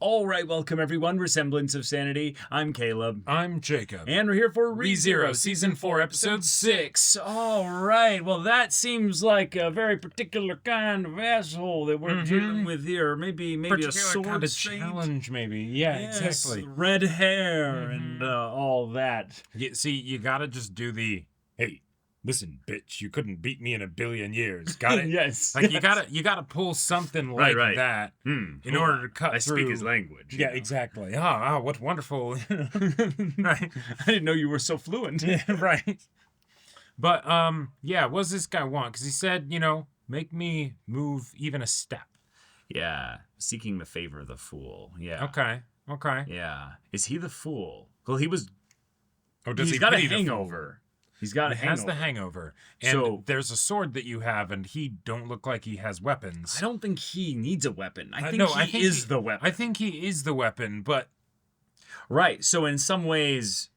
All right, welcome everyone. Semblance of Sanity. I'm Caleb. I'm Jacob. And we're here for ReZero, Season 4, Episode 6. All right. Well, that seems like a very particular kind of asshole that we're dealing with here. Maybe a sword kind of saint. challenge, maybe. Yeah, Yes, exactly. red hair and all that. See, you gotta just do the, hey, listen, bitch, you couldn't beat me in a billion years. Got it? Yes. Like, yes. you gotta pull something like Right. that in order to cut I through. speak his language. Yeah, exactly. Ah, what wonderful. Right. I didn't know you were so fluent. Yeah, right. But, yeah, what does this guy want? Because he said, make me move even a step. Yeah, seeking the favor of the fool. Yeah. Okay. Yeah. Is he the fool? Well, he was. Oh, does He's he got a pity the fool? hangover. He's got a He hangover. has the hangover. And So- there's a sword that you have, and he don't look like he has weapons. I don't think he needs a weapon. I think no, he is the weapon. I think he is the weapon, but... Right. So in some ways,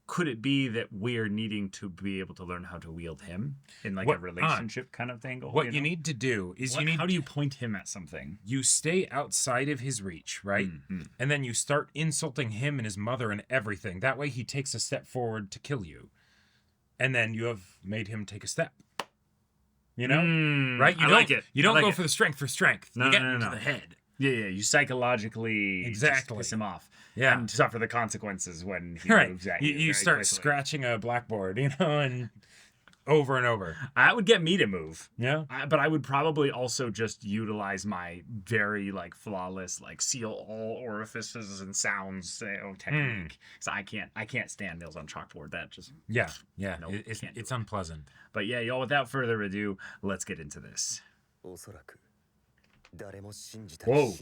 could it be that we're needing to be able to learn how to wield him in like a relationship kind of thing? What you need to do is how do you point him at something? You stay outside of his reach, right? And then you start insulting him and his mother and everything. That way he takes a step forward to kill you. And then you have made him take a step. You know? Right? I like it. You don't I like go it. for the strength for strength. No, you get no, into no. the head. Yeah. You psychologically Exactly. just piss him off. Yeah. And suffer the consequences when he Right. moves at you. You very start quickly. scratching a blackboard, and over and over. That would get me to move. Yeah. But I would probably also just utilize my very flawless seal all orifices and sounds technique. So I can't stand nails on chalkboard. That just Yeah. Nope, It's can't do it. unpleasant. But yeah, y'all. Without further ado, let's get into this. Whoa.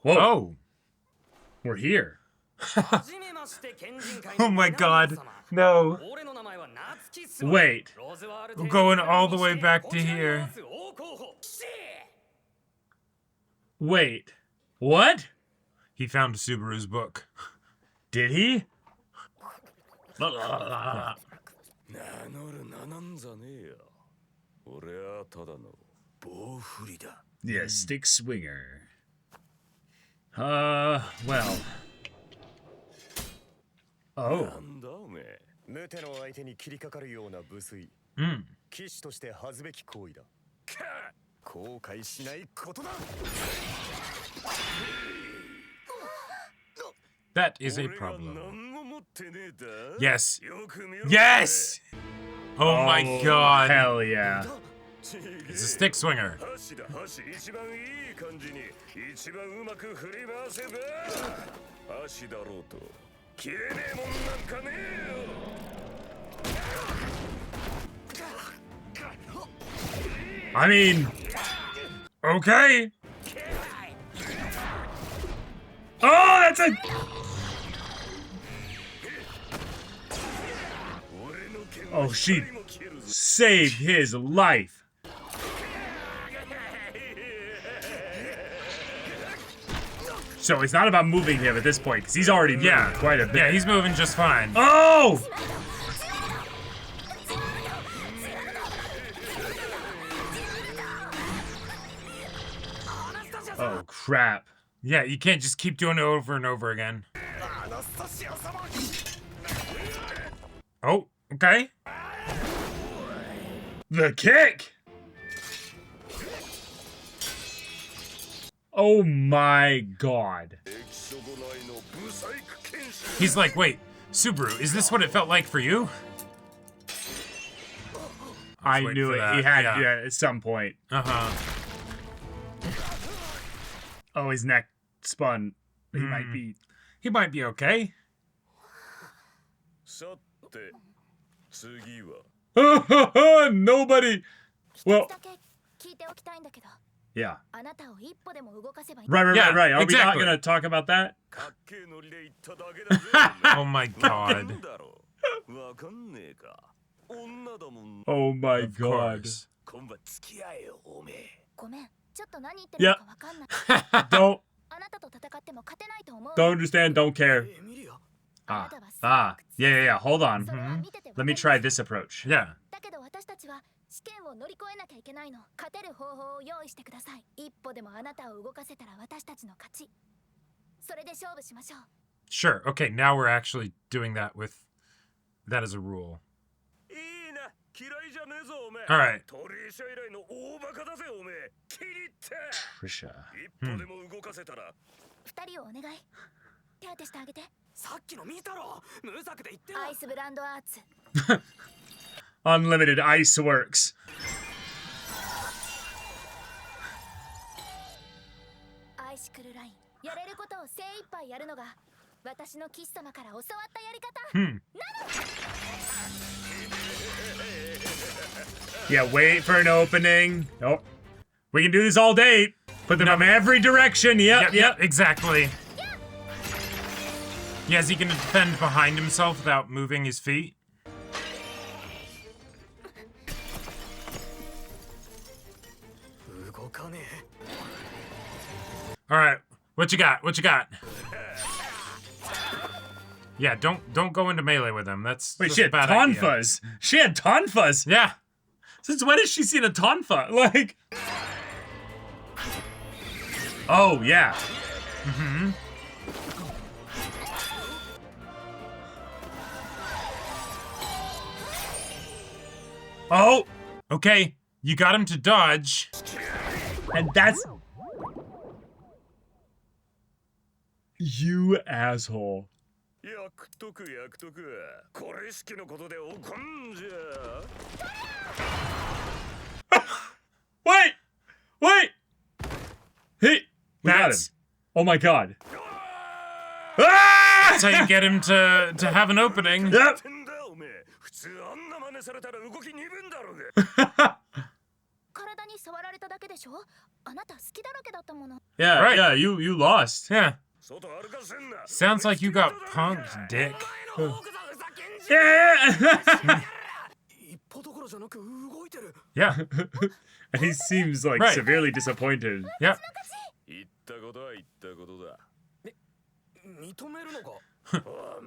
Oh! We're here. Oh my god. No. Wait. We're going all the way back to here. Wait. What? He found Subaru's book. Did he? Yeah, stick swinger. Well. Oh. 無手の相手に切りかかるような無粋騎士として恥ずべき行為だ後悔しないことだ That is a problem. Yes. Yes! Oh my god. Hell yeah. It's a stick swinger. I mean, Okay. oh, that's a. Oh, she saved his life. So it's not about moving him at this point, because he's already moved quite a bit. Yeah, he's moving just fine. Oh! Oh, crap. Yeah, you can't just keep doing it over and over again. Oh, okay. The kick! Oh my god. He's like, wait, Subaru, is this what it felt like for you? I waiting knew for it. that, He had yeah. at some point. Uh-huh. Oh, his neck spun. He might be. He might be okay. Nobody. Well, yeah. Right. Yeah, Are we not exactly. gonna talk about that? Oh my god. Oh my Of god. course. Yeah. Don't understand. Don't care. Yeah. Hold on. Let me try this approach. Yeah. 試験を乗り越えなきゃいけないの。勝てる方法を用意してください。一歩でもあなたを動かせたら私たちの勝ち。それで勝負しましょう。 Sure. Okay, now we're actually doing that with that as a rule. いいな、嫌いじゃねえぞおめえ。 Alright. トリシャ以来の大バカだぜおめえ。キリって Trisha. 一歩でも動かせたら、二人をお願い。手当てしてあげて。さっきの見たろ、無策で言ってよ。アイスブランドアーツ。 Unlimited Ice Works. アイシクルライン。やれることを精一杯やるのが私の騎士様から教わったやり方。 Yeah, wait for an opening. Oh, we can do this all day. Put them in every direction. Yep. Exactly. Yeah, is he gonna defend behind himself without moving his feet? 動かねえ。 Alright, what you got? What you got? Yeah, don't go into melee with him. That's Wait, that's she a had bad idea. tonfas. She had tonfas. Yeah. Since when has she seen a tonfa? Like, oh yeah. Oh, Okay, you got him to dodge. and that's you asshole. 焼くとく焼くとく。これしきのことで怒んじゃ。 Wait, wait. Hey, we got him. That's Oh my god. that's how you get him to have an opening. Yep. てんだおめえ。普通あんな真似されたら動き鈍んだろうが。体に触られただけでしょ。あなた好きだらけだったもの。 Yeah, Right. yeah, you lost. Yeah. 外歩かせんな。 Sounds like you got punked, dick. お前の方がふざけんじゃ。 Yeah. 一歩どころじゃなく動いてる。 Yeah. And he seems like Right. severely disappointed. Yep. 言ったことは言ったことだ。認めるのか。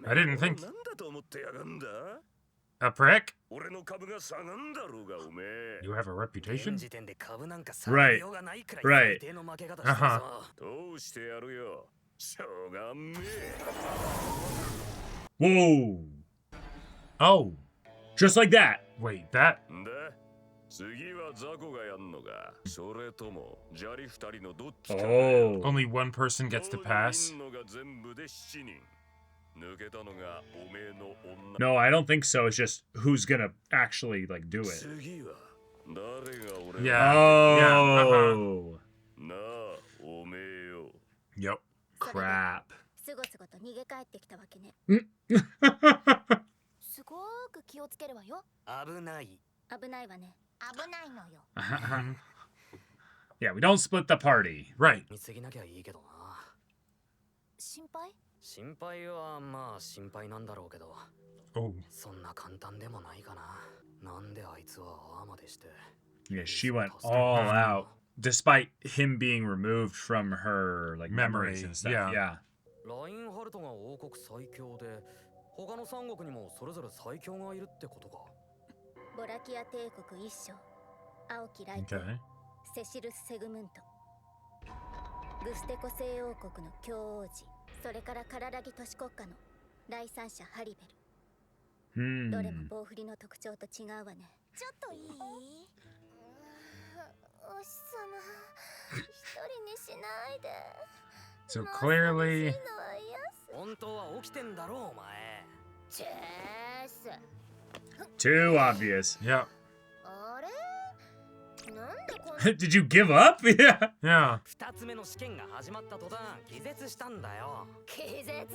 I didn't think なんだと思ってやがんだ。 a prick. 俺の株が下がんだろうがおめえ。 You have a 現 reputation? 時点で株なんか下げようがないくらい Right. 最低の負け方してるぞ。どうしてやるよ。しょうがんめえ。 Whoa. Oh, Just like that. wait, that んだ次はザコがやんのかそれとも砂利二人のどっちか Oh. only one person gets to pass. 4人のが全部で7人抜けたのがおめえの女 No, I don't think so. It's just who's gonna actually like do it. 次は誰が俺 Yeah. Oh. なあおめえよ Yep. Crap. すごすごと逃げ帰ってきたわけね。すごーく気をつけるわよ。危ない。危ないわね。危ないのよ。 Yeah, we don't split the party. Right. 見過ぎなきゃいいけどな。心配？心配はまあ心配なんだろうけど、 Oh. そんな簡単でもないかな。なんであいつはああまでして。 Yeah, she went all out despite him being removed from her like memories Memory, and stuff. yeah. Yeah. ラインハルトが王国最強で、他の三国にもそれぞれ最強がいるってことか。ボラキア帝国一将、青き来帝、 Okay. セシルス・セグムント、グステコ西王国の教王子、それからカララギ都市国家の第三者ハリベル。どれも Hmm. 棒振りの特徴と違うわね。ちょっといい？お日様、一人にしないで。 So clearly, 本当は起きてんだろお前。チェース。 Too obvious. yeah, あれ？なんでこんな Did you give up? Yeah. yeah. 二つ目の試験が始まった途端気絶したんだよ。気絶？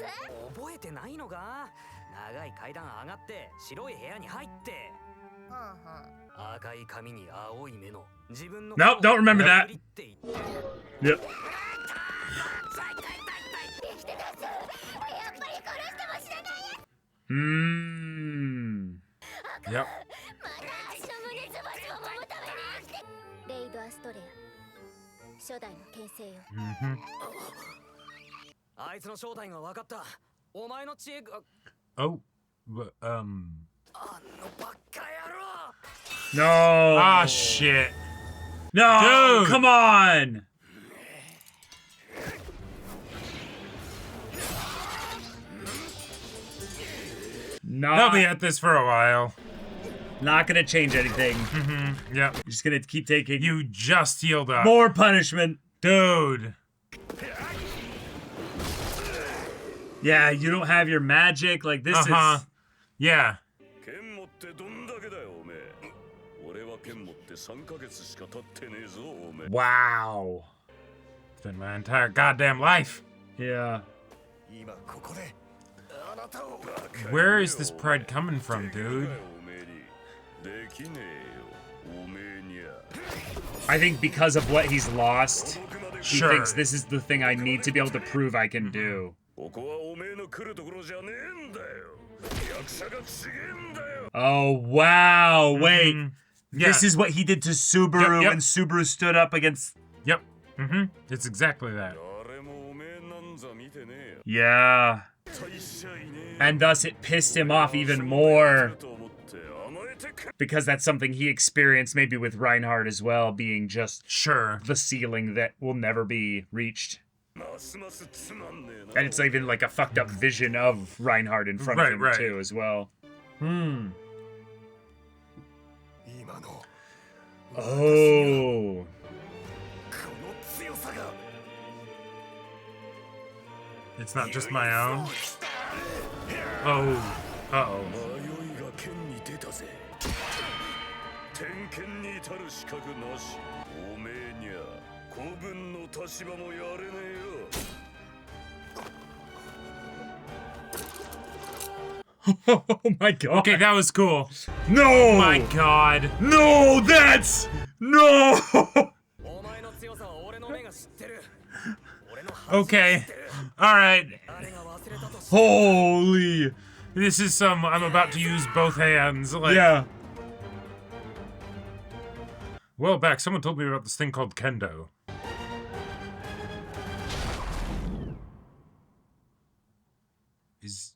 覚えてないのか？長い階段上がって白い部屋に入って、はんはん。赤い髪に青い目の自分の Nope, don't remember that. って言って Yep. 生きてたっす。やっぱり殺しても死なないや。 Hmm. Yep. また私の胸つばしを揉むために生きて。レイド・アストレア、初代の牽制よ。 hmm あいつの正体が分かった。お前の知恵が Oh, あのバカ野郎。 No. ah, shit. No. Dude. Come on. They'll be at this for a while. Not gonna change anything. Yep. You're just gonna keep taking You just healed up. more punishment. Dude. Yeah, you don't have your magic. Like, this Uh-huh. is... Yeah. 剣持ってどんだけだよおめえ俺は剣持って3ヶ月しか経ってねえぞおめえ Wow. It's been my entire goddamn life. Yeah. 今ここであなたを Where is this pride coming from, できる dude? かよおめえにできねえよおめえにゃ I think because of what he's lost, he Sure. thinks this is the thing I need to be able to prove I can do. ここはおめえの来るところじゃねえんだよ役者がちげえんだよ Oh, wow. Wait. Yeah. This is what he did to Subaru Yep. when Subaru stood up against... Yep. It's exactly that. 誰もおめえなんざ見てねえよ Yeah. 大しゃいねえ And thus it pissed him off even more と思って甘えてく because that's something he experienced maybe with Reinhardt as well, being just Sure. the ceiling that will never be reached. ますますつまんねえな And it's even like a fucked up vision of Reinhardt in front of Right, him right. too as well. 今の Oh. この強さが It's not just my own. Oh. Uh-oh. 迷いが剣に出たぜ天剣に至る資格なしおめえにゃ子分の立場もやれねえよ Oh my god. Okay, that was cool. No! Oh my god. No, that's... No! お前の強さは俺の目が知ってる俺の Okay. Alright. 誰が忘れたとし Holy... This is some... I'm about to use both hands. Like, Yeah. Well, back, someone told me about this thing called kendo. Is...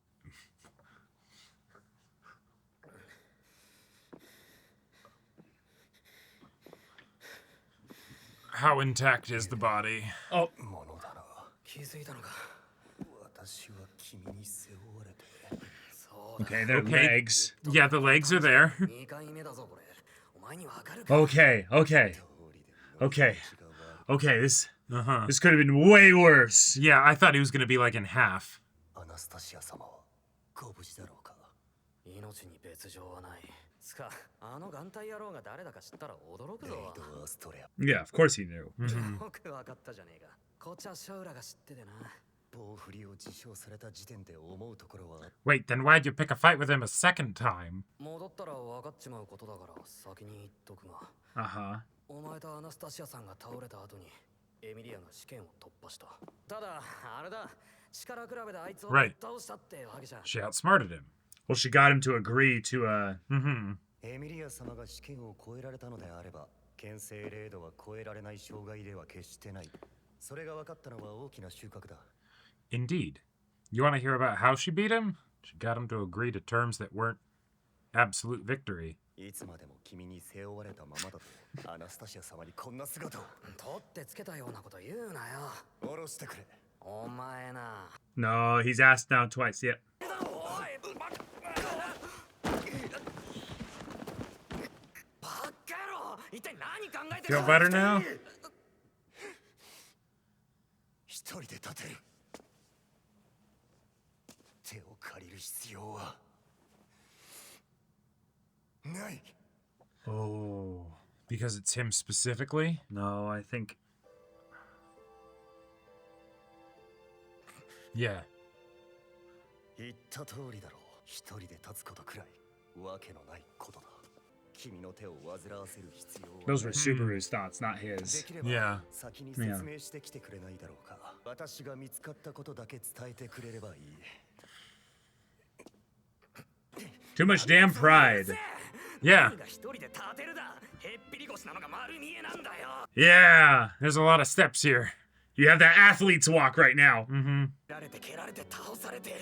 How intact is the body? ものだな気づいたのか私は君に背負われて Okay, their Okay. legs. Yeah, the legs are there. 2回目だぞこれお前にわかるか Okay, okay. Okay. Okay, this Uh-huh. this could have been way worse. Yeah, I thought he was gonna be like in half. アナスタシア様はご無事だろうか命に別状はないつかあの眼帯野郎が誰だか知ったら驚くレイぞド・アストレア Yeah, of course he knew. よくわかったじゃねえかこっちはシャウラが知っててな棒振りを自称された時点で思うところは Wait, then why'd you pick a fight with him a second time? 戻ったら分かっちまうことだから先に言っとくが Uh-huh. お前とアナスタシアさんが倒れた後にエミリアが試験を突破したただあれだ力比べであいつを Right. 倒したってわけじゃ She outsmarted him. Well, she got him to agree to Mm-hmm. エミリア様が試験を超えられたのであれば牽制0度は超えられない障害では決してないそれが分かったのは大きな収穫だ Indeed. You want to hear about how she beat him? She got him to agree to terms that weren't absolute victory. いつまでも君に背負われたままだとアナスタシア様にこんな姿を取ってつけたようなこと言うなよ下ろしてくれお前な No, he's asked now twice. Yep. バカ野郎一体何考えて Feel better now? 一人で立てる手を借りる必要はない Oh. Because it's him specifically? No, I think... Yeah. 言った通りだろう一人で立つことくらいわけのないことだ君の手を煩わせる必要は Those were Subaru's thoughts, not で his. きれば Yeah. 先に説明してきてくれないだろうか私が見つかったことだけ伝えてくれればいい Too much damn pride. Yeah. 何が一人で立てるだへっぴり腰なのが丸見えなんだよ Yeah. There's a lot of steps here. You have that athlete's walk right now. Mm-hmm. 蹴られて蹴られて倒されて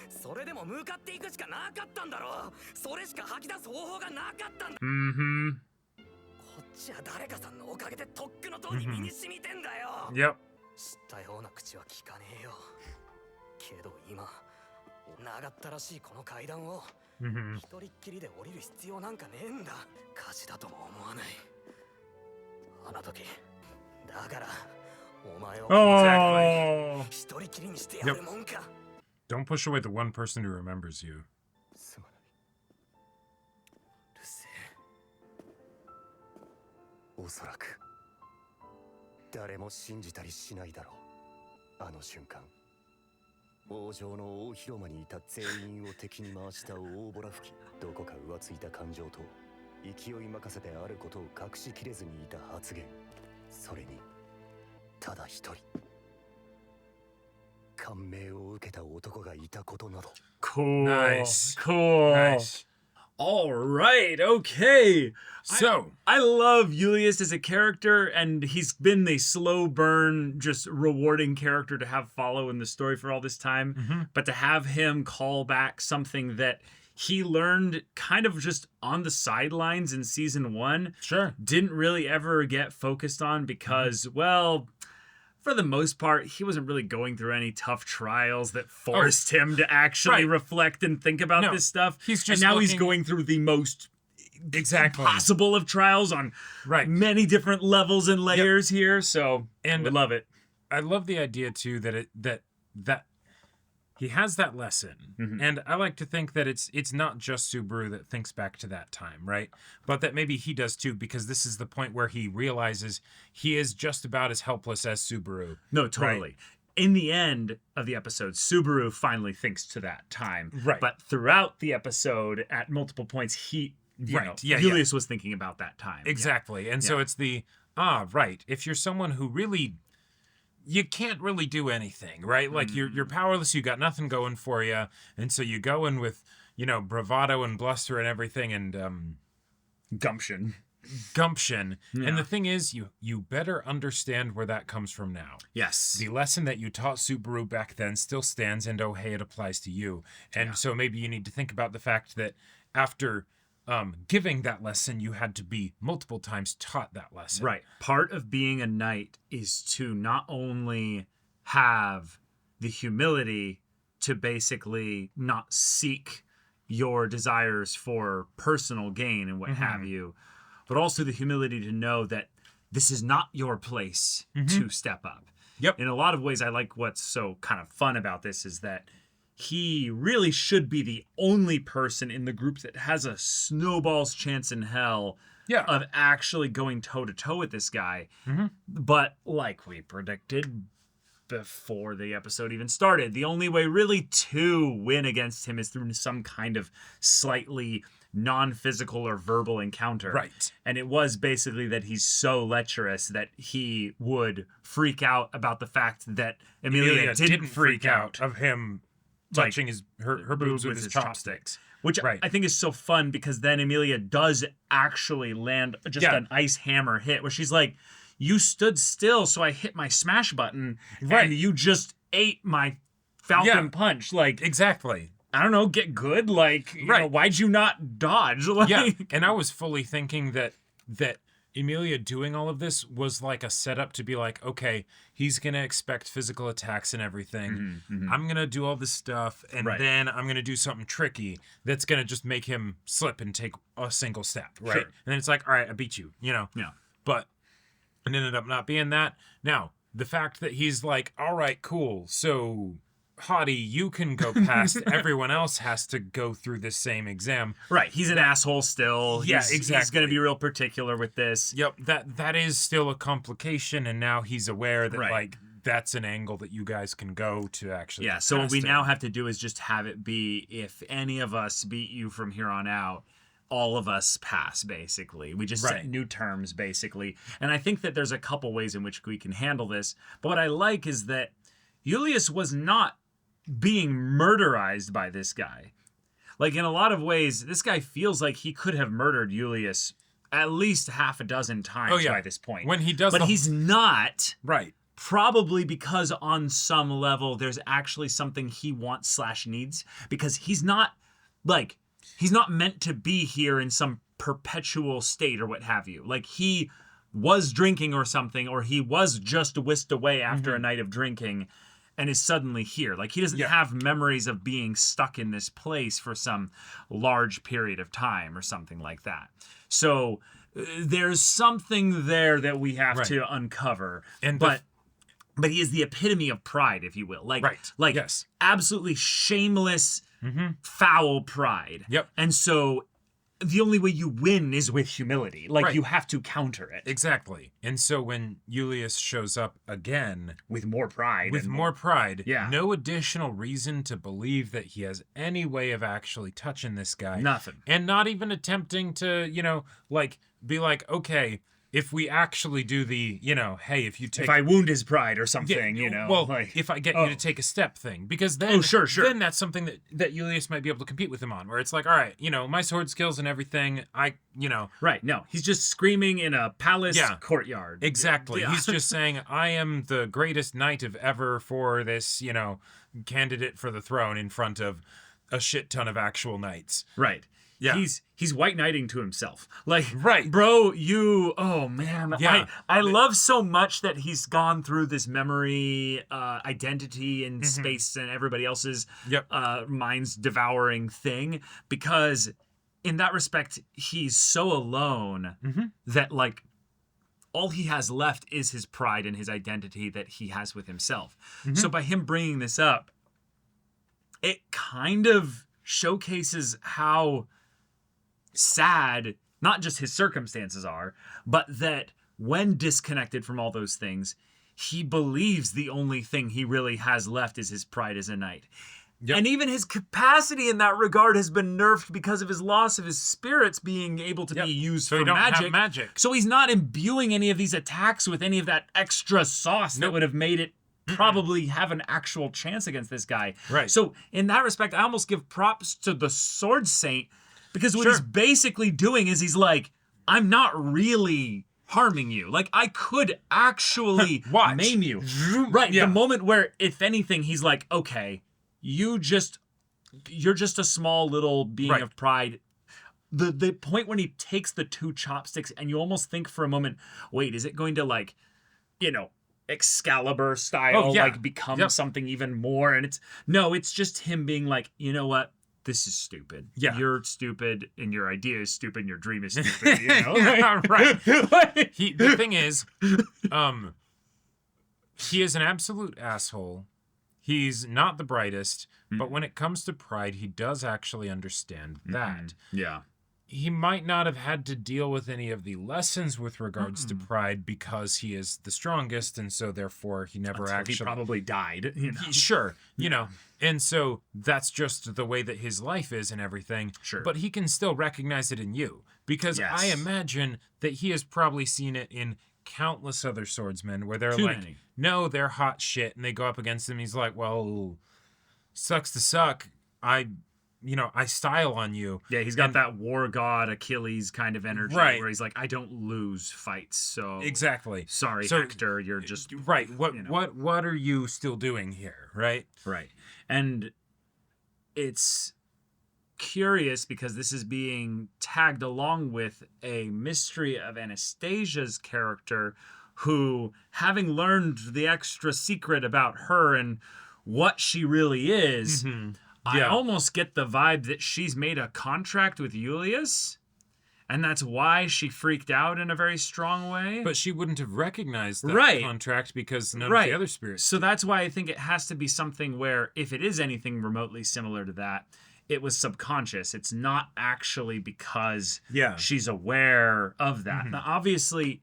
それでも向かっていくしかなかったんだろそれしか吐き出す方法がなかったんだ Mm-hmm. こっちは誰かさんのおかげでとっくの塔に身に染みてんだよ Yep. 知ったような口は聞かねえよけど今長ったらしいこの階段を Mm-hmm. 一人っきりで降りる必要なんかねえんだ。火事だとも思わない。あの時だからお前を Oh! 一人きりにしてやるもんか。 Don't push away the one person who remembers you. すまない。うるせえ。おそらく誰も信じたりしないだろう。あの瞬間、王城の大広間にいた全員を敵に回した大ボラ吹き、どこか浮ついた感情と勢い任せであることを隠しきれずにいた発言、それにただ一人感銘を受けた男がいたことなど。 Cool. Nice. Cool. Nice. All right. Okay. So, I love Julius as a character, and he's been the slow burn, just rewarding character to have follow in the story for all this time. But to have him call back something that he learned kind of just on the sidelines in season 1, sure. didn't really ever get focused on because, well, for the most part, he wasn't really going through any tough trials that forced him to actually reflect and think about this stuff. He's just and now he's looking- going through the most Exactly. possible of trials on many different levels and layers here. So, And we love it. I love the idea too that he has that lesson, and I like to think that it's not just Subaru that thinks back to that time, right? But that maybe he does too, because this is the point where he realizes he is just about as helpless as Subaru. No, totally. Right. In the end of the episode, Subaru finally thinks to that time. Right. But throughout the episode, at multiple points, Julius was thinking about that time. Exactly. And so it's right. If you're someone who really, you can't really do anything, right? Like you're powerless, you got nothing going for you. And so you go in with, bravado and bluster and everything and Gumption. Yeah. And the thing is, you better understand where that comes from now. Yes. The lesson that you taught Subaru back then still stands, and oh, hey, it applies to you. And so maybe you need to think about the fact that after giving that lesson, you had to be multiple times taught that lesson. Right. Part of being a knight is to not only have the humility to basically not seek your desires for personal gain and what have you, but also the humility to know that this is not your place to step up. Yep. In a lot of ways, I like what's so kind of fun about this is that he really should be the only person in the group that has a snowball's chance in hell of actually going toe-to-toe with this guy. But like we predicted before the episode even started, the only way really to win against him is through some kind of slightly non-physical or verbal encounter. Right. And it was basically that he's so lecherous that he would freak out about the fact that Emilia didn't freak out of him touching her boobs with his chopsticks. Which I think is so fun because then Emilia does actually land just an ice hammer hit where she's like, you stood still so I hit my smash button and you just ate my falcon punch. Like, exactly. I don't know, get good. Like, you know, why'd you not dodge? Like, and I was fully thinking that Emilia doing all of this was like a setup to be like, okay, he's going to expect physical attacks and everything. I'm going to do all this stuff, and then I'm going to do something tricky that's going to just make him slip and take a single step, right? Sure. And then it's like, all right, I beat you, Yeah. But it ended up not being that. Now, the fact that he's like, all right, cool, so Hottie, you can go past. Everyone else has to go through this same exam. Right. He's an asshole still. Yeah, He's exactly. going to be real particular with this. Yep, that is still a complication, and now he's aware that like that's an angle that you guys can go to actually. Yeah. So what we now have to do is just have it be if any of us beat you from here on out, all of us pass, basically. We just set new terms, basically. And I think that there's a couple ways in which we can handle this. But what I like is that Julius was not being murderized by this guy. Like, in a lot of ways, this guy feels like he could have murdered Julius at least half a dozen times by this point. When he does, but he's not. Right. Probably because on some level, there's actually something he wants / needs. Because he's not meant to be here in some perpetual state or what have you. Like, he was drinking or something, or he was just whisked away after a night of drinking. and is suddenly here. Like, he doesn't have memories of being stuck in this place for some large period of time or something like that. So there's something there that we have to uncover. But he is the epitome of pride, if you will. Like, absolutely shameless, foul pride. Yep. And so the only way you win is with humility. Like, you have to counter it. Exactly. And so when Julius shows up again with more pride, no additional reason to believe that he has any way of actually touching this guy. Nothing. And not even attempting to, be like, okay, if we actually do the, hey, if I wound his pride or something, if I get you to take a step thing, because then, then that's something that Julius might be able to compete with him on, where it's like, all right, my sword skills and everything, Right, no, he's just screaming in a palace courtyard. Exactly. Yeah. He's just saying, I am the greatest knight of ever for this, candidate for the throne in front of a shit ton of actual knights. Right. Yeah. He's white knighting to himself. Like, right. Bro, oh man. Yeah. I love so much that he's gone through this memory, identity in space and everybody else's minds devouring thing, because in that respect, he's so alone that, like, all he has left is his pride and his identity that he has with himself. So by him bringing this up, it kind of showcases how sad not just his circumstances are, but that when disconnected from all those things, he believes the only thing he really has left is his pride as a knight. Yep. And even his capacity in that regard has been nerfed because of his loss of his spirits being able to be used for magic. So he's not imbuing any of these attacks with any of that extra sauce that would have made it probably have an actual chance against this guy. Right. So in that respect, I almost give props to the Sword Saint, because what he's basically doing is he's like, I'm not really harming you. Like, I could actually maim you. Right. The moment where, if anything, he's like, okay, you're just a small little being of pride. The point when he takes the two chopsticks and you almost think for a moment, wait, is it going to, like, Excalibur style, like, become something even more? And it's just him being like, you know what? This is stupid. Yeah. You're stupid, and your idea is stupid, and your dream is stupid. Right. The thing is, he is an absolute asshole. He's not the brightest, but when it comes to pride, he does actually understand that. Yeah. He might not have had to deal with any of the lessons with regards to pride because he is the strongest, and so therefore he never he probably died. Sure, and so that's just the way that his life is and everything. Sure. But he can still recognize it in you, because I imagine that he has probably seen it in countless other swordsmen where they're no, they're hot shit, and they go up against him. He's like, well, sucks to suck. I style on you. Yeah, he's got that war god Achilles kind of energy, where he's like, I don't lose fights, so exactly. Sorry, Hector, you're just What are you still doing here, right? Right. And it's curious because this is being tagged along with a mystery of Anastasia's character, who, having learned the extra secret about her and what she really is, I almost get the vibe that she's made a contract with Julius, and that's why she freaked out in a very strong way. But she wouldn't have recognized that contract because none of the other spirits. So that's why I think it has to be something where, if it is anything remotely similar to that, it was subconscious. It's not actually because she's aware of that. Now, obviously,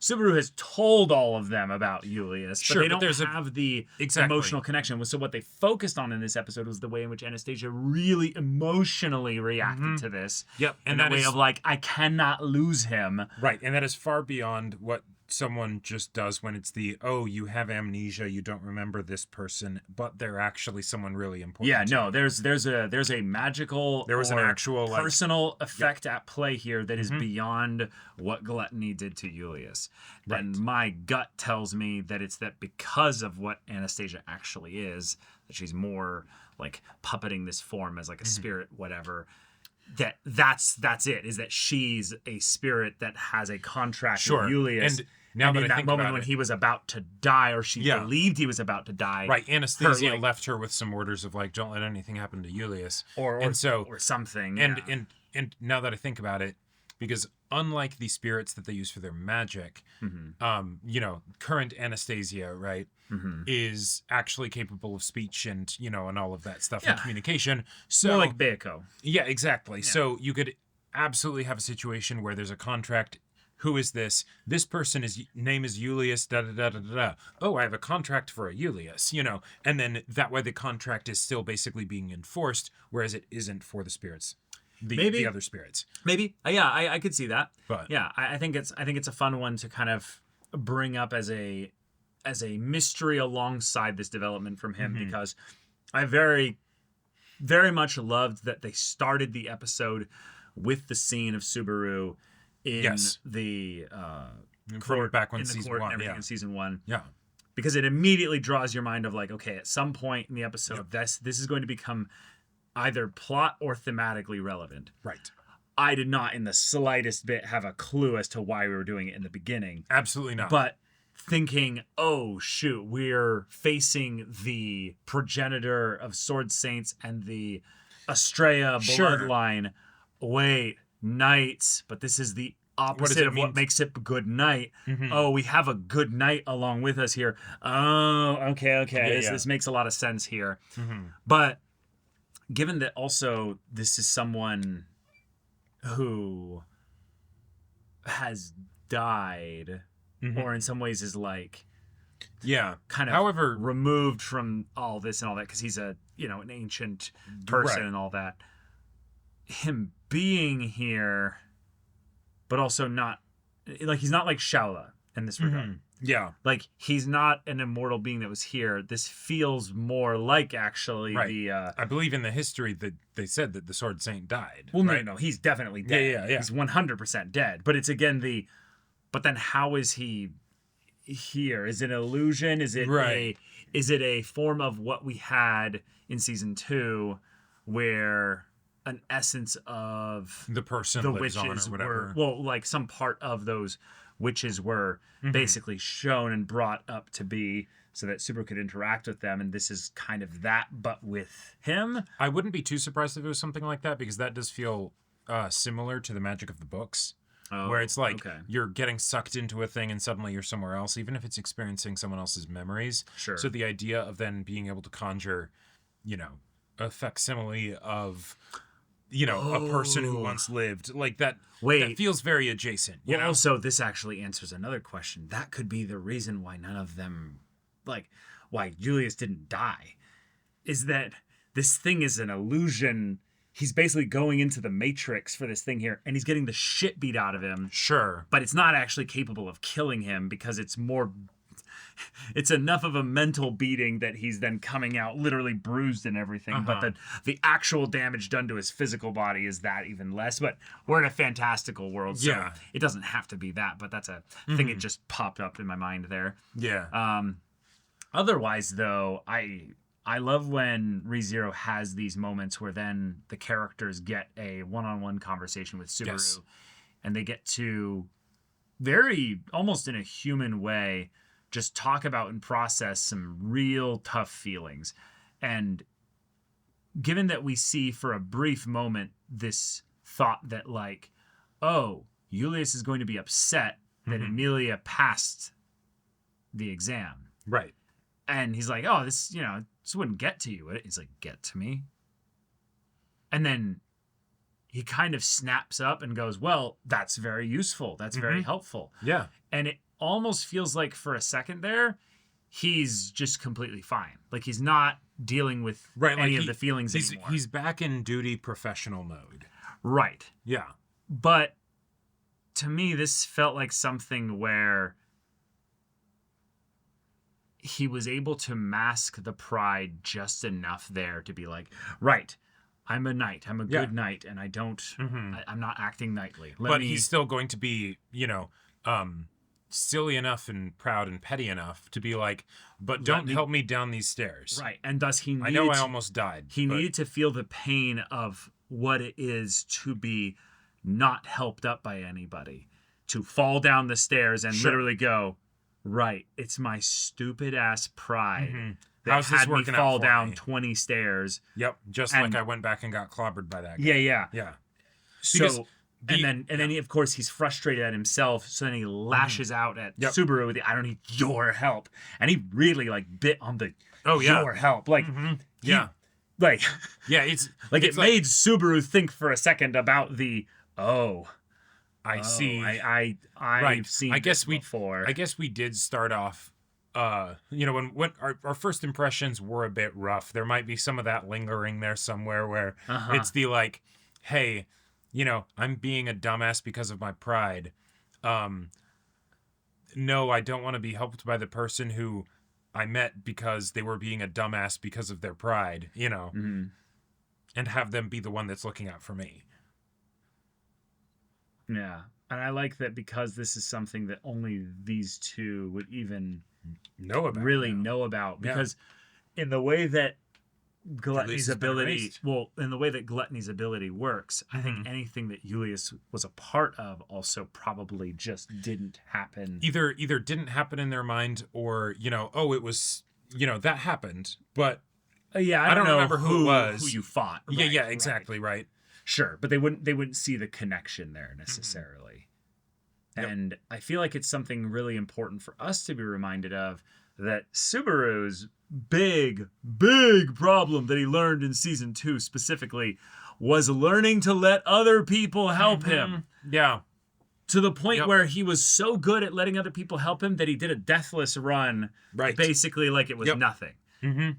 Subaru has told all of them about Julius, but they don't have the emotional connection. So what they focused on in this episode was the way in which Anastasia really emotionally reacted to this. Yep. And that way of like, I cannot lose him. Right. And that is far beyond what someone just does when it's you have amnesia, you don't remember this person, but they're actually someone really important. Yeah, no, there's a magical, there was an actual personal effect at play here that is beyond what gluttony did to Julius. Right. And my gut tells me that it's that because of what Anastasia actually is, that she's more like puppeting this form as like a spirit, whatever. That's it, is that she's a spirit that has a contract with Julius. Now and that in I that think moment about when it, he was about to die, or she Yeah. believed he was about to die, right, Anastasia her, like- left her with some orders of like, don't let anything happen to Julius. or something. And yeah. and now that I think about it, because unlike the spirits that they use for their magic, current Anastasia, right, is actually capable of speech and and all of that stuff and Yeah. communication. So More like Beiko. yeah, exactly. So you could absolutely have a situation where there's a contract. Who is this? This person name is Julius. Da da da da da. Oh, I have a contract for a Julius. And then that way the contract is still basically being enforced, whereas it isn't for the spirits, the other spirits. Maybe. Yeah, I could see that. But Yeah, I think it's a fun one to kind of bring up as a mystery alongside this development from him, because I very, very much loved that they started the episode with the scene of Subaru in the court, back when in the season court one, and everything yeah. in season 1. yeah, Because it immediately draws your mind of like, okay, at some point in the episode, this is going to become either plot or thematically relevant. right. I did not in the slightest bit have a clue as to why we were doing it in the beginning. Absolutely not. But thinking, oh shoot, we're facing the progenitor of Sword Saints and the Estrella bloodline. Wait, knights, but this is the opposite of what makes it good knight. Oh, we have a good knight along with us here. Oh, okay. This makes a lot of sense here. But given that also this is someone who has died, or in some ways is like kind of however removed from all this and all that, because he's a an ancient person and all that, him being here but also not like, he's not like Shaola in this regard. yeah, Like, he's not an immortal being that was here. This feels more like actually the I believe in the history that they said that the Sword Saint died. well, right? no, he's definitely dead. Yeah. He's 100% dead. But it's again but then how is he here? Is it an illusion? Is it a form of what we had in season 2, where an essence of the person the lives witches on or whatever. were, like some part of those witches were basically shown and brought up to be, so that Super could interact with them, and this is kind of that, but with him. I wouldn't be too surprised if it was something like that, because that does feel similar to the magic of the books, where it's like you're getting sucked into a thing and suddenly you're somewhere else, even if it's experiencing someone else's memories. Sure. So the idea of then being able to conjure, a facsimile of, a person who once lived, like that. That feels very adjacent. You know? Also, this actually answers another question. That could be the reason why none of them, like, why Julius didn't die, is that this thing is an illusion. He's basically going into the Matrix for this thing here, and he's getting the shit beat out of him. Sure. But it's not actually capable of killing him, because it's enough of a mental beating that he's then coming out literally bruised and everything. But the actual damage done to his physical body is that even less. But we're in a fantastical world, so it doesn't have to be that. But that's a thing that just popped up in my mind there. Yeah. Otherwise, though, I love when ReZero has these moments where then the characters get a one-on-one conversation with Subaru, and they get to very, almost in a human way, just talk about and process some real tough feelings. And given that we see for a brief moment this thought that, like, oh, Julius is going to be upset that Emilia passed the exam. Right. And he's like, oh, this wouldn't get to you, would it? He's like, get to me? And then he kind of snaps up and goes, well, that's very useful. That's very helpful. Yeah. And it almost feels like for a second there, he's just completely fine. Like, he's not dealing with any of the feelings anymore. He's back in duty professional mode. Right. Yeah. But to me, this felt like something where he was able to mask the pride just enough there to be like, right, I'm a knight. I'm a good knight, and I don't. I'm not acting knightly. He's still going to be, silly enough and proud and petty enough to be like, but don't help me down these stairs. Right, and thus he. I know I almost died. He needed to feel the pain of what it is to be not helped up by anybody, to fall down the stairs and Sure. literally go, right, it's my stupid ass pride that How's this had me working out fall for down me? 20 stairs. Yep. Just And- like I went back and got clobbered by that guy. Yeah. Yeah. So Because and then he, of course he's frustrated at himself, so then he lashes out at Yep. Subaru with the "I don't need your help," and he really like bit on the Oh, yeah. your help, like Yeah. like Yeah. It's like it's it made Subaru think for a second about the I see. I've Right. seen I guess this we before. I guess we did start off when our first impressions were a bit rough. There might be some of that lingering there somewhere where it's the like, hey, I'm being a dumbass because of my pride. No, I don't want to be helped by the person who I met because they were being a dumbass because of their pride, and have them be the one that's looking out for me. Yeah. And I like that because this is something that only these two would even Know about really now. know about. Yeah. Because in the way that Gluttony's has been ability, erased. in the way that Gluttony's ability works, I think anything that Julius was a part of also probably just didn't happen. Either didn't happen in their mind or, it was, that happened, but Yeah, I don't know remember who it was. who you fought. yeah, Right. exactly. Right. Sure, but they wouldn't see the connection there necessarily. Yep. And I feel like it's something really important for us to be reminded of, that Subaru's big problem that he learned in season 2 specifically was learning to let other people help him. Yeah. To the point Yep. where he was so good at letting other people help him that he did a deathless run, Right. basically like it was Yep. nothing. Mm-hmm.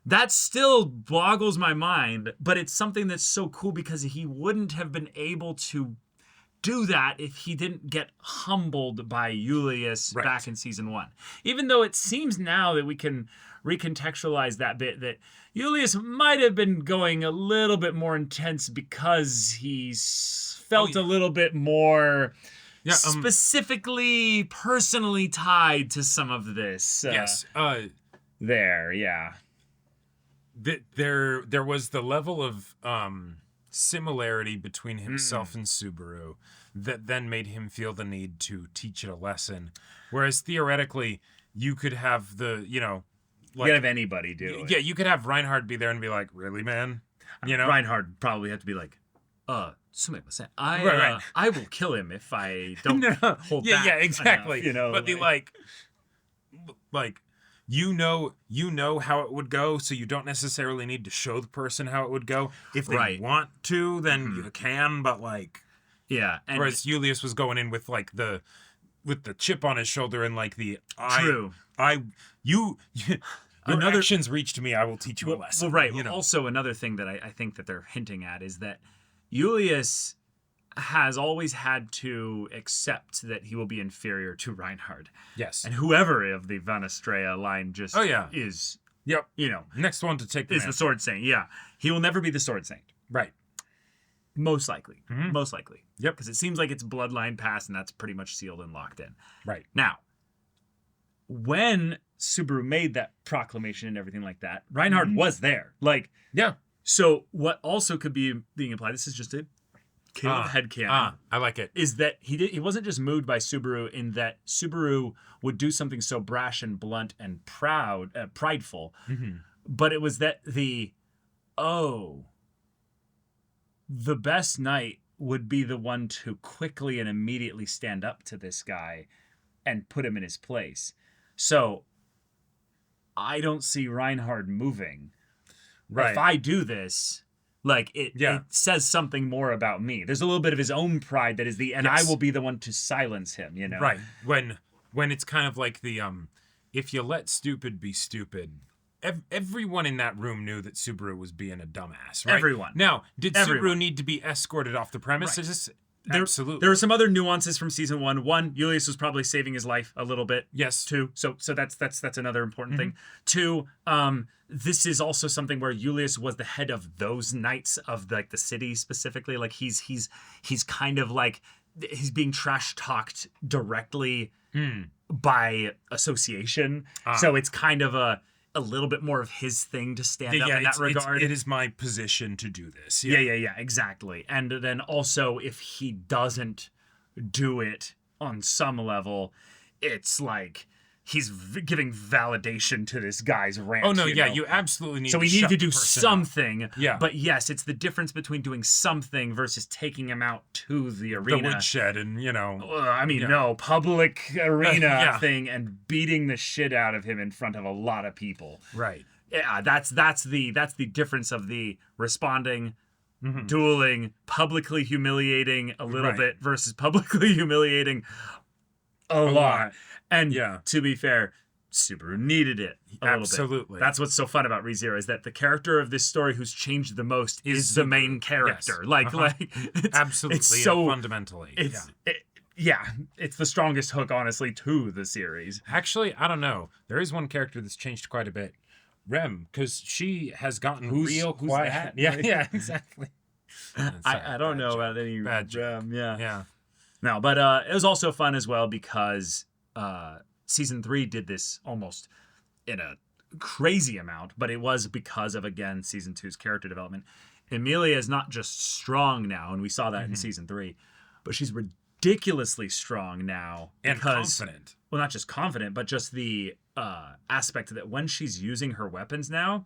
That still boggles my mind, but it's something that's so cool because he wouldn't have been able to do that if he didn't get humbled by Julius Right. back in season 1. Even though it seems now that we can recontextualize that bit, that Julius might have been going a little bit more intense because he felt a little bit more specifically personally tied to some of this. Yes. There, yeah. There was the level of similarity between himself and Subaru that then made him feel the need to teach it a lesson. Whereas theoretically, you could have You could have anybody do it. Yeah, you could have Reinhard be there and be like, "Really, man?" Reinhard probably had to be like, sumimasen. Right. I will kill him if I don't hold yeah, back yeah, exactly. enough, but the like you know how it would go, so you don't necessarily need to show the person how it would go. If they Right. want to, then you can, but yeah. And whereas Julius was going in with the chip on his shoulder and like True. your Another- actions reached me, I will teach you a lesson. Well, right. You know? Also, another thing that I think that they're hinting at is that Julius has always had to accept that he will be inferior to Reinhard. Yes. And whoever of the Van Estrella line just is, Yep. you Next one to take the is the mantle. Sword Saint. Yeah. He will never be the Sword Saint. Right. Most likely. Mhm. Most likely. Yep. Because it seems like it's bloodline pass and that's pretty much sealed and locked in. Right. Now, when Subaru made that proclamation and everything like that, Reinhard was there. Like, Yeah. so what also could be being implied, this is just a headcanon, I like it. is that he wasn't just moved by Subaru in that Subaru would do something so brash and blunt and prideful, but it was that the best knight would be the one to quickly and immediately stand up to this guy and put him in his place. So I don't see Reinhard moving. Right. If I do this, like it says something more about me. There's a little bit of his own pride that is and I Yes. will be the one to silence him, you know? Right. When it's kind of like the if you let stupid be stupid. Everyone in that room knew that Subaru was being a dumbass, right? Everyone. Now, did Subaru Everyone. need to be escorted off the premises? Absolutely. There were some other nuances from season 1. One, Julius was probably saving his life a little bit. Yes. 2, so that's another important thing. 2, this is also something where Julius was the head of those knights of like the city specifically. Like he's kind of like he's being trash talked directly by association. So it's kind of a little bit more of his thing to stand up in that regard. It is my position to do this. Yeah, exactly. And then also, if he doesn't do it on some level, it's like he's giving validation to this guy's rant. Oh no, you yeah, know? you absolutely need. So we to need shut to the do person up. something. Yeah. But yes, it's the difference between doing something versus taking him out to the The arena. woodshed, and I mean, yeah. no, public arena Yeah. thing and beating the shit out of him in front of a lot of people. right. Yeah, that's the difference of the responding, dueling, publicly humiliating a little Right. bit versus publicly humiliating a lot. lot. And Yeah. to be fair, Subaru needed it a little bit. Absolutely. That's what's so fun about ReZero is that the character of this story who's changed the most is the main character. Yes. Like it's, Absolutely. it's so fundamentally. it's the strongest hook, honestly, to the series. Actually, I don't know. There is one character that's changed quite a bit. Rem, because she has gotten Who's quiet. that? Yeah, exactly. I don't know joke. about any Bad joke. yeah. No, but it was also fun as well because season 3 did this almost in a crazy amount, but it was because of, again, season 2's character development. Emilia is not just strong now, and we saw that in season 3, but she's ridiculously strong now. And because, confident. Well, not just confident, but just the aspect that when she's using her weapons now,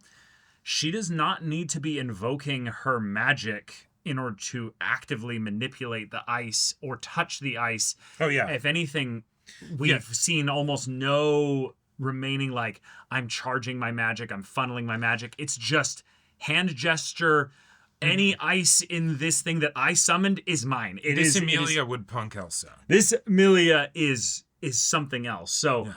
she does not need to be invoking her magic in order to actively manipulate the ice or touch the ice. Oh, yeah. If anything, we've seen almost no remaining like, I'm charging my magic, I'm funneling my magic. It's just hand gesture. Any ice in this thing that I summoned is mine. This Emilia would punk Elsa. This Emilia is something else. So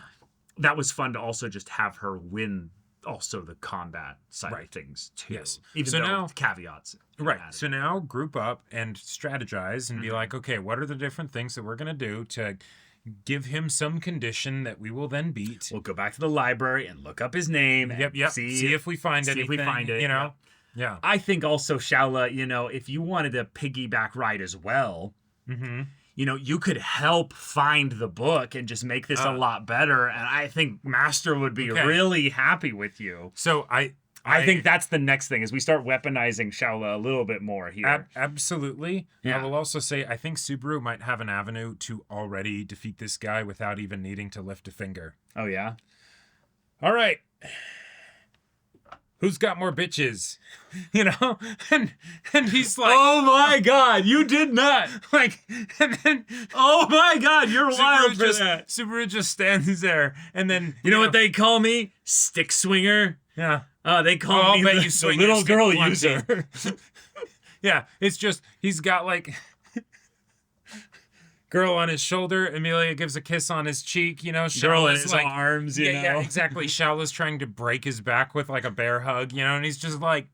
that was fun to also just have her win also the combat side of things too. Yes. Even So though now- with caveats. Right. added. So now group up and strategize and be like, okay, what are the different things that we're going to do to give him some condition that we will then beat? We'll go back to the library and look up his name. Yep. And See if we find see anything. if we find it. Yeah. I think also, Shaula, if you wanted a piggyback ride as well, you could help find the book and just make this a lot better. And I think Master would be really happy with you. So I think that's the next thing is we start weaponizing Shaula a little bit more here. Absolutely. Yeah. I will also say I think Subaru might have an avenue to already defeat this guy without even needing to lift a finger. Oh, yeah? All right. Who's got more bitches? And he's like, Oh, my God. You did not. like, and then Oh, my God. You're wild for that. Subaru just stands there, and then You know what they call me? Stick swinger. Yeah. They call I'll me bet the, you swing the your little stick girl plenty. user. Yeah, it's just he's got like girl on his shoulder. Amelia gives a kiss on his cheek. Girl in Shaola's his like, arms, you know. Yeah, exactly. Shaola's trying to break his back with like a bear hug, and he's just like,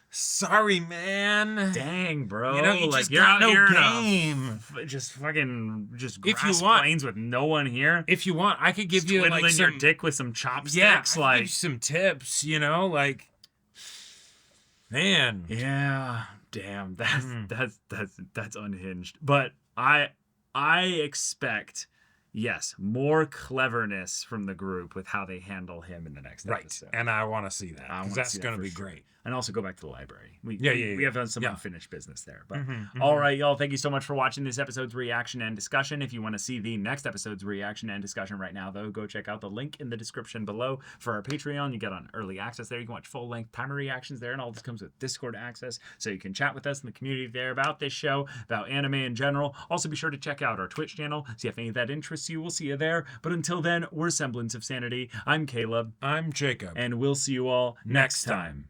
"Sorry, man." Dang, bro. You like just you're got out here in no a game. just fucking just If you grass want- plains with no one here. If you want, I could give you Twiddling like your some dick with some chopsticks. I could give like you some tips. Like, man. yeah, damn, that's unhinged. But I expect, yes, more cleverness from the group with how they handle him in the next Right, episode. and I want to see that I because wanna that's see that going to for be sure. great. And also go back to the library. We Yeah. have some Yeah. unfinished business there. But all right, y'all. Thank you so much for watching this episode's reaction and discussion. If you want to see the next episode's reaction and discussion right now, though, go check out the link in the description below for our Patreon. You get on early access there. You can watch full-length timer reactions there, and all this comes with Discord access, so you can chat with us in the community there about this show, about anime in general. Also, be sure to check out our Twitch channel. See if any of that interests you. We'll see you there. But until then, we're Semblance of Sanity. I'm Caleb, I'm Jacob. and we'll see you all next time.